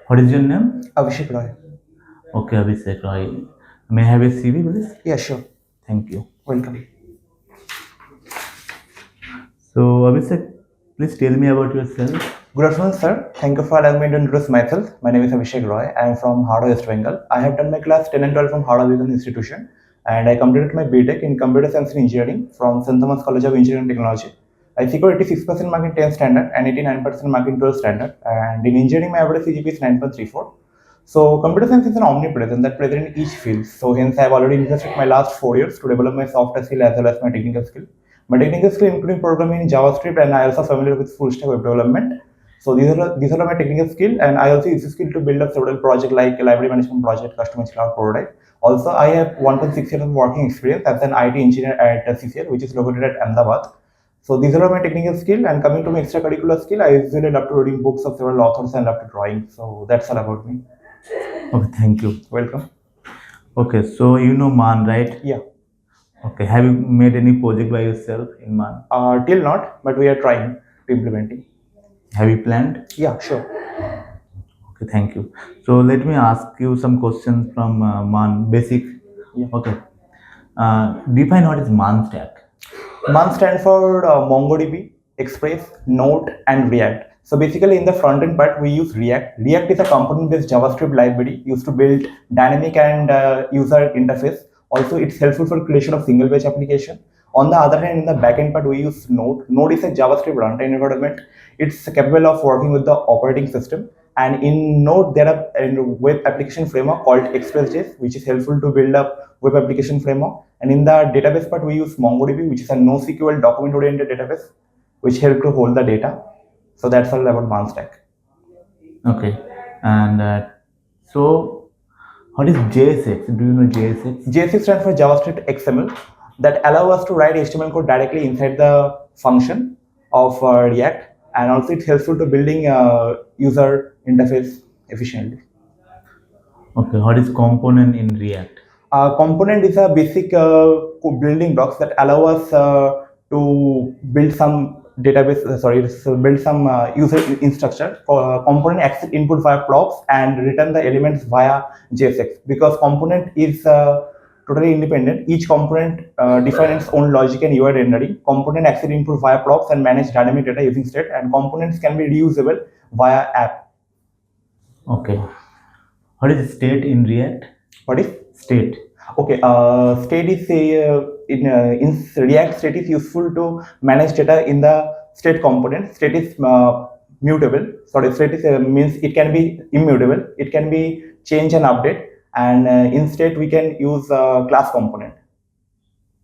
What is your name? Abhishek Roy. Okay, Abhishek Roy. May I have a CV, please? Yeah, sure. Thank you. Welcome. So, Abhishek, please tell me about yourself. Good afternoon, sir. Thank you for allowing me to introduce myself. My name is Abhishek Roy. I am from Howrah, West Bengal. I have done my class 10 and 12 from Karmick Institution, and I completed my BTech in Computer Science and Engineering from St. Thomas College of Engineering and Technology. I secured 86% mark in 10th standard and 89% mark in 12th standard, and in engineering, my average CGPA is 9.34. So, computer science is an omnipresent that present in each field. So, hence, I have already invested my last 4 years to develop my software skill as well as my technical skill. My technical skill including programming in JavaScript, and I also familiar with full stack web development. So these are my technical skill, and I also use this skill to build up several projects like a library management project, customized cloud prototype. Also, I have 1.6 years of working experience as an IT engineer at CCL, which is located at Ahmedabad. So these are my technical skill, and coming to my extracurricular skill, I usually love to reading books of several authors and love to drawing. So that's all about me. Okay, thank you. Welcome. Okay, so you know Man, right? Yeah. Okay, have you made any project by yourself in Man? Till not, but we are trying to implementing. Have you planned? Yeah, sure. Okay, thank you. So let me ask you some questions from Man basic. Yeah. Okay. Define what is Man stack. Man stands for MongoDB, Express, Node, and React. So basically, in the front end part, we use React. React is a component-based JavaScript library used to build dynamic and user interface. Also, it's helpful for creation of single-page application. On the other hand, in the backend part, we use Node. Node is a JavaScript runtime environment. It's capable of working with the operating system. And in Node, there are a web application framework called Express.js, which is helpful to build up web application framework. And in the database part, we use MongoDB, which is a NoSQL document-oriented database, which help to hold the data. So that's all about Man stack. Okay. And so, what is JSX? Do you know JSX? JSX stands for JavaScript XML that allow us to write HTML code directly inside the function of React, and also it's helpful to building user interface efficiently. Okay. What is component in React? Component is a basic building blocks that allow us to build some database. Build some user instruction. Component accept input via props and return the elements via JSX. Because component is totally independent. Each component defines its own logic and UI rendering. Component accept input via props and manage dynamic data using state. And components can be reusable via app. Okay. What is state in React? What is State. Okay, state is in React. State is useful to manage data in the state component. State is mutable. Sorry, state is means it can be immutable. It can be change and update. And in state we can use class component.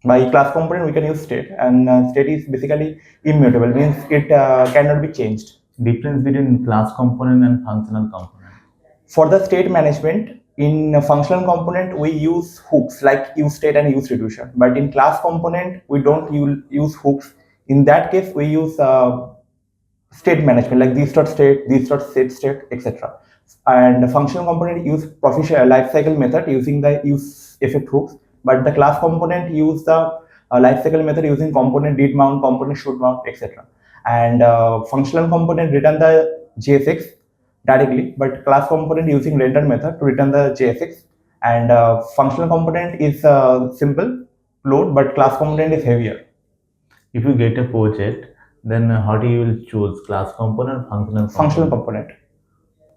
By class component we can use state, and state is basically immutable. Means it cannot be changed. Difference between class component and functional component. For the state management, in a functional component, we use hooks like useState and useReducer. But in class component, we don't use hooks. In that case, we use state management like this.state, this.setState, etc. And the functional component use lifecycle method using the use effect hooks. But the class component use the lifecycle method using component did mount, component should mount, etc. And functional component return the JSX directly, but class component using render method to return the JSX. And functional component is simple load, but class component is heavier. If you get a project, then how do you will choose class component, functional component?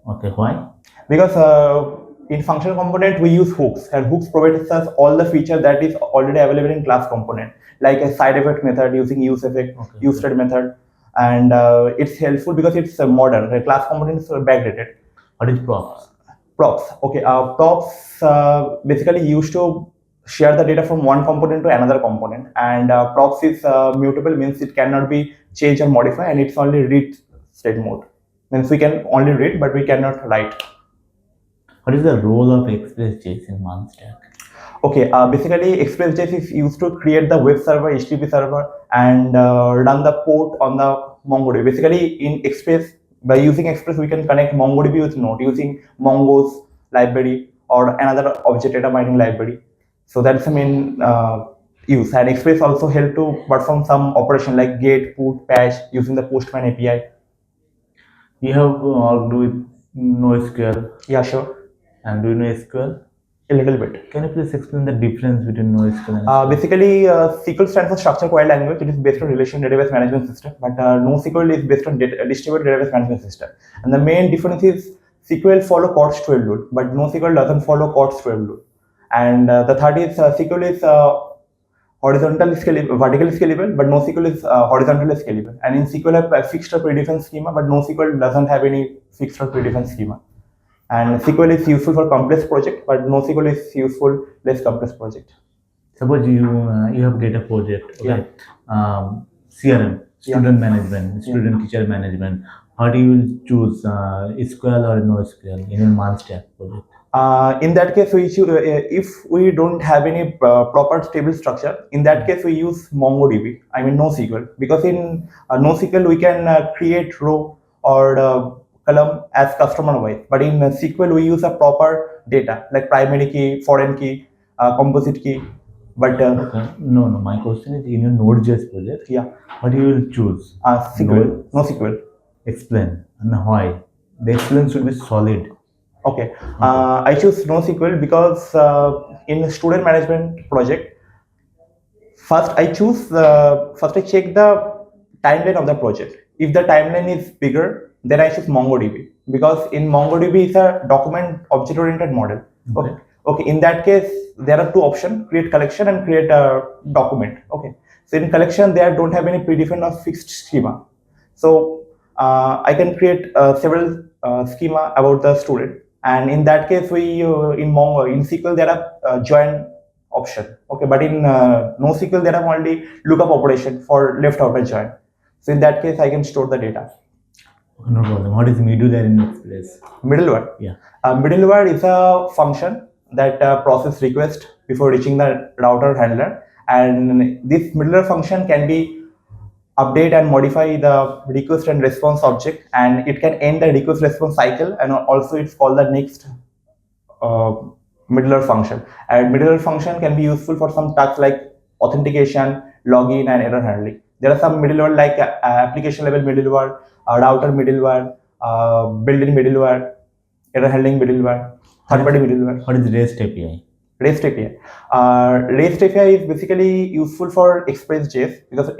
Okay, why? Because in functional component we use hooks, and hooks provides us all the feature that is already available in class component, like a side effect method using use effect, use state method, and it's helpful because it's modern. The class component is backdated. What is props? Props. Okay, props basically used to share the data from one component to another component, and props is mutable, means it cannot be changed or modified, and it's only read state mode. Means we can only read, but we cannot write. What is the role of Express.js in Man stack? Okay, basically Express.js is used to create the web server, HTTP server, and run the port on the MongoDB. Basically, in Express, by using Express, we can connect MongoDB with Node using Mongo's library or another object data mining library. So that's the main use. And Express also help to perform some operation like get, put, patch using the Postman API. You have worked with NoSQL, Yeah, sure. and do you know SQL? A little bit. Can you please explain the difference between NoSQL and SQL? Basically, SQL stands for Structured Query Language. It is based on Relational Database Management System, but NoSQL is based on Distributed Database Management System. And the main difference is SQL follow CORS 12 rule, but NoSQL doesn't follow CORS 12 rule. And the third is SQL is horizontally scalable, vertically scalable, but NoSQL is horizontally scalable. And in SQL, have a fixed or predefined schema, but NoSQL doesn't have any fixed or predefined schema. And SQL is useful for complex project, but NoSQL is useful less complex project. Suppose you have data project, okay? CRM, student management, student teacher management. How do you choose SQL or NoSQL in a Manstack project? In that case, we choose, if we don't have any proper stable structure, in that case we use MongoDB. I mean NoSQL, because in NoSQL we can create row or column as customer wise, but in SQL we use a proper data like primary key, foreign key, composite key. But Okay. No. My question is in your Node.js project. Yeah. What do you will choose? SQL, NoSQL. Explain and why. The explanation should be solid. Okay. I choose NoSQL because in student management project, first I check the timeline of the project. If the timeline is bigger, then I choose MongoDB, because in MongoDB is a document object oriented model. Okay. Okay. In that case, there are two options: create collection and create a document. Okay. So in collection, they don't have any predefined or fixed schema. So I can create several schema about the student. And in that case, we in SQL there are join option. Okay, but in NoSQL there are only lookup operation for left outer join. So in that case, I can store the data. No problem. What is middleware in Express? Middleware. Yeah. Middleware is a function that process request before reaching the router handler, and this middleware function can be update and modify the request and response object, and it can end the request response cycle, and also it's called the next middleware function. And middleware function can be useful for some tasks like authentication, login, and error handling. There are some middleware like application level middleware, router middleware, built-in middleware, error handling middleware, third-party middleware. What is REST API? REST API. REST API is basically useful for Express.js, because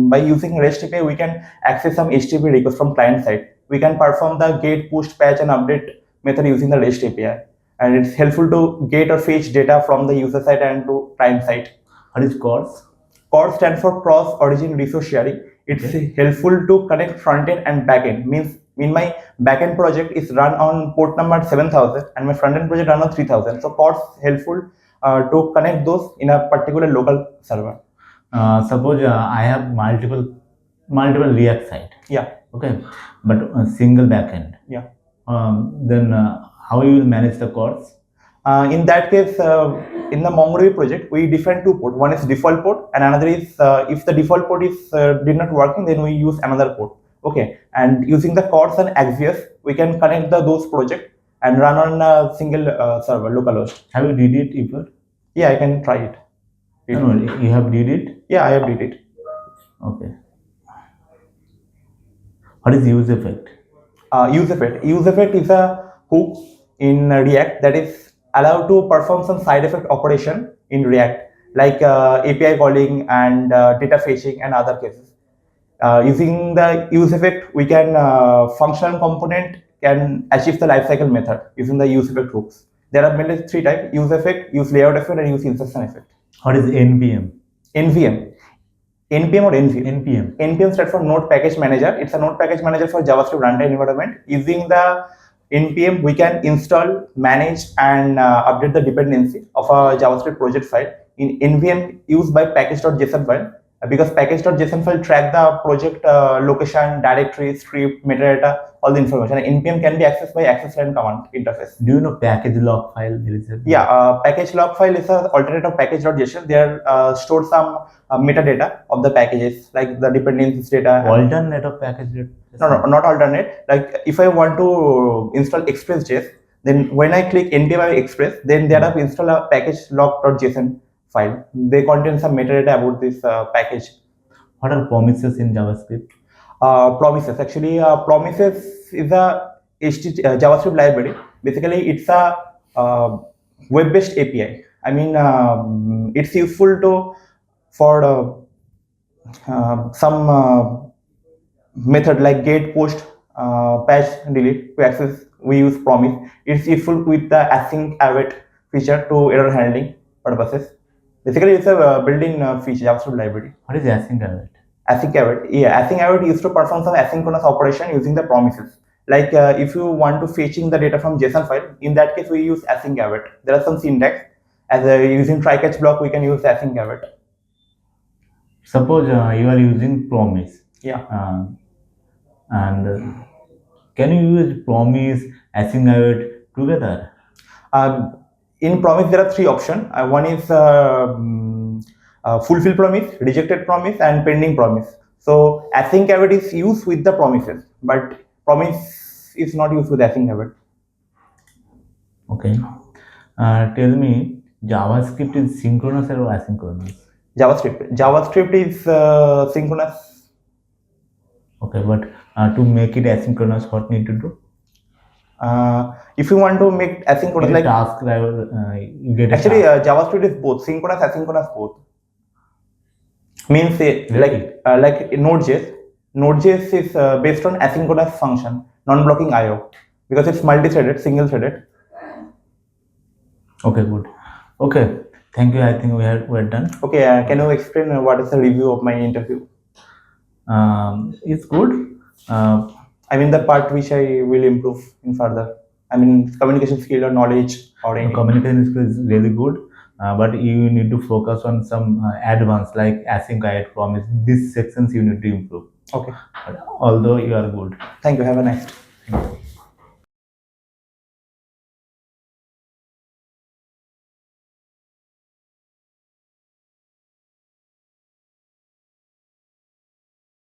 by using REST API, we can access some HTTP requests from client side. We can perform the get, push, patch, and update method using the REST API. And it's helpful to get or fetch data from the user side and to client side. What is CORS? CORS stands for Cross Origin Resource Sharing. It's helpful to connect front-end and back-end. Means in my backend project is run on port number 7000 and my front-end project run on 3000. So CORS helpful to connect those in a particular local server. Suppose I have multiple React site. Yeah. Okay, but a single backend. Yeah. Then how you will manage the CORS? In that case, in the MongoDB project, we define two ports. One is default port, and another is if the default port is did not working, then we use another port. Okay, and using the CORS and Axios, we can connect those projects and run on a single server, localhost. Have you did it before? Yeah, I can try it. No, you have did it? Yeah, I have did it. Okay. What is use effect? Use effect. Use effect is a hook in React that is allowed to perform some side effect operation in React, like API calling and data fetching and other cases. Using the use effect, we can functional component can achieve the lifecycle method using the use effect hooks. There are mainly three types: use effect, use layout effect, and use insertion effect. What is NPM? NPM. NPM or NPM? NPM. NPM stands for Node Package Manager. It's a Node Package Manager for JavaScript runtime environment. Using the NPM, we can install, manage, and update the dependency of a JavaScript project file. In NPM, used by package.json file, because package.json file track the project location, directory, script, metadata, all the information. And NPM can be accessed by access line command interface. Do you know package log file? Yeah, package log file is an alternative package.json. There stored some metadata of the packages, like the dependencies data. Alternate of package? No, not alternate. Like if I want to install Express.js, then when I click npm express, then there are install a package log.json file. They contain some metadata about this package. What are promises in JavaScript? Promises. Actually, promises is JavaScript library. Basically, it's a web-based API. I mean, it's useful to for some method like get, post, patch, delete to access. We use promise. It's useful with the async await feature to error handling purposes. Basically, it's a built-in feature JavaScript library. What is async await? Async await, yeah, async await used to perform some asynchronous operation using the promises. Like if you want to fetching the data from JSON file, in that case we use async await. There are some syntax. As using try-catch block, we can use async await. Suppose you are using promise. Yeah. And can you use promise, async await together? In promise, there are three options. One is fulfill promise, rejected promise, and pending promise. So async await is used with the promises, but promise is not used with async await. Okay. Tell me, JavaScript is synchronous or asynchronous? JavaScript is synchronous. Okay, but to make it asynchronous, what need to do? If you want to make asynchronous, like task driver, you get actually JavaScript is both synchronous, asynchronous, both. Means Really? like Node.js. Node.js is based on asynchronous function, non-blocking I/O, because it's multi-threaded, single-threaded. Okay, good. Okay, thank you. I think we're done. Okay, can you explain what is the review of my interview? It's good. I mean the part which I will improve in further. I mean communication skill or knowledge or anything. Communication skill is really good, but you need to focus on some advanced like async await promise. These sections you need to improve. Okay. Although you are good. Thank you. Have a nice day.